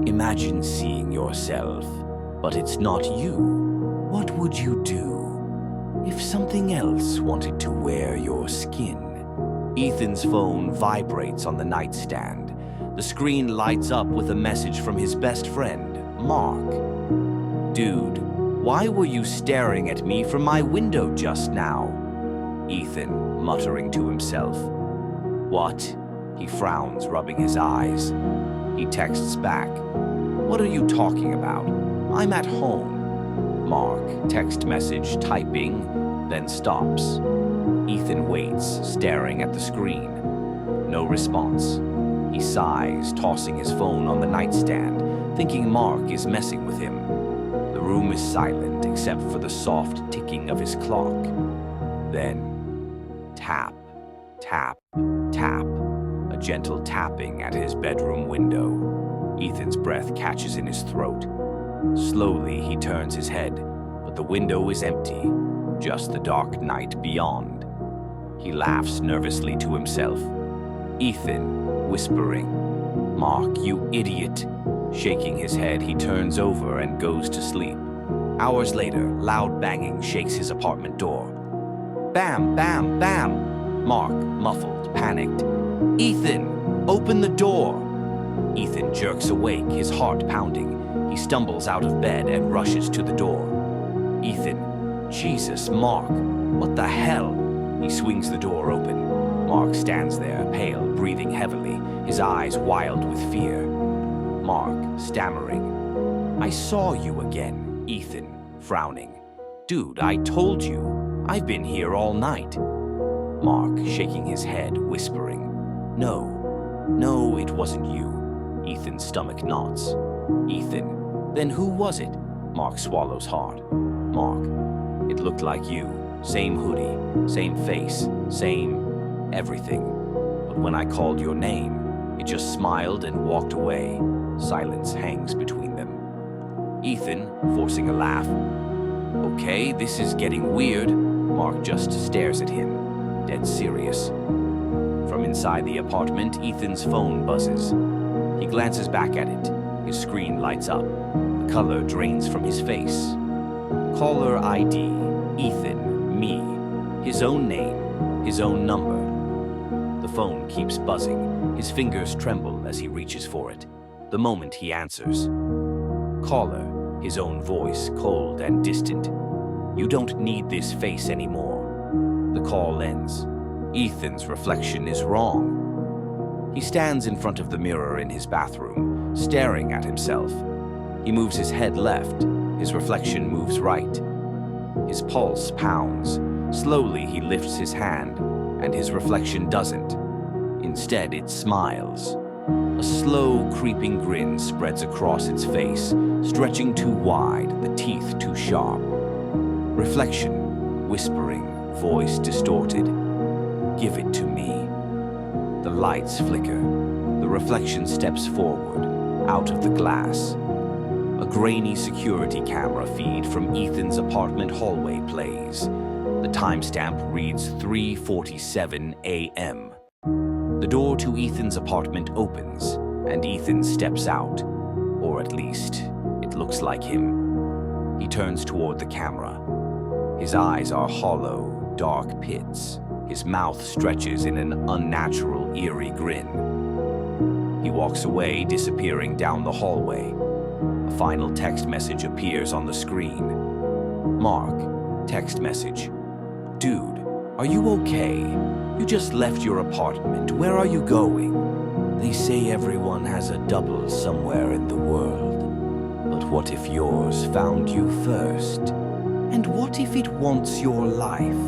Imagine seeing yourself, but it's not you. What would you do if something else wanted to wear your skin? Ethan's phone vibrates on the nightstand. The screen lights up with a message from his best friend, Mark. "Dude, why were you staring at me from my window just now?" Ethan, muttering to himself. "What?" He frowns, rubbing his eyes. He texts back. "What are you talking about? I'm at home." Mark, text message, typing, then stops. Ethan waits, staring at the screen. No response. He sighs, tossing his phone on the nightstand, thinking Mark is messing with him. The room is silent except for the soft ticking of his clock. Then, tap, tap, tap. A gentle tapping at his bedroom window. Ethan's breath catches in his throat. Slowly, he turns his head, but the window is empty, just the dark night beyond. He laughs nervously to himself. Ethan, whispering, "Mark, you idiot." Shaking his head, he turns over and goes to sleep. Hours later, loud banging shakes his apartment door. Bam, bam, bam! Mark, muffled, panicked. "Ethan, open the door!" Ethan jerks awake, his heart pounding. He stumbles out of bed and rushes to the door. Ethan, "Jesus, Mark, what the hell?" He swings the door open. Mark stands there, pale, breathing heavily, his eyes wild with fear. Mark, stammering, "I saw you again." Ethan, frowning, "Dude, I told you. I've been here all night." Mark, shaking his head, whispering, No, it wasn't you." Ethan's stomach knots. Ethan, "Then who was it?" Mark swallows hard. Mark, "It looked like you. Same hoodie, same face, same everything. But when I called your name, it just smiled and walked away." Silence hangs between them. Ethan, forcing a laugh, "Okay, this is getting weird." Mark just stares at him, dead serious. From inside the apartment, Ethan's phone buzzes. He glances back at it. His screen lights up. The color drains from his face. Caller ID, Ethan, me. His own name, his own number. The phone keeps buzzing. His fingers tremble as he reaches for it. The moment he answers. Caller, his own voice, cold and distant. "You don't need this face anymore." The call ends. Ethan's reflection is wrong. He stands in front of the mirror in his bathroom, staring at himself. He moves his head left. His reflection moves right. His pulse pounds. Slowly, he lifts his hand, and his reflection doesn't. Instead, it smiles. A slow, creeping grin spreads across its face, stretching too wide, the teeth too sharp. Reflection, whispering, voice distorted. "Give it to me." The lights flicker. The reflection steps forward, out of the glass. A grainy security camera feed from Ethan's apartment hallway plays. The timestamp reads 3:47 a.m. The door to Ethan's apartment opens, and Ethan steps out. Or at least, it looks like him. He turns toward the camera. His eyes are hollow, dark pits. His mouth stretches in an unnatural, eerie grin. He walks away, disappearing down the hallway. A final text message appears on the screen. Mark, text message. "Dude, are you okay? You just left your apartment. Where are you going?" They say everyone has a double somewhere in the world. But what if yours found you first? And what if it wants your life?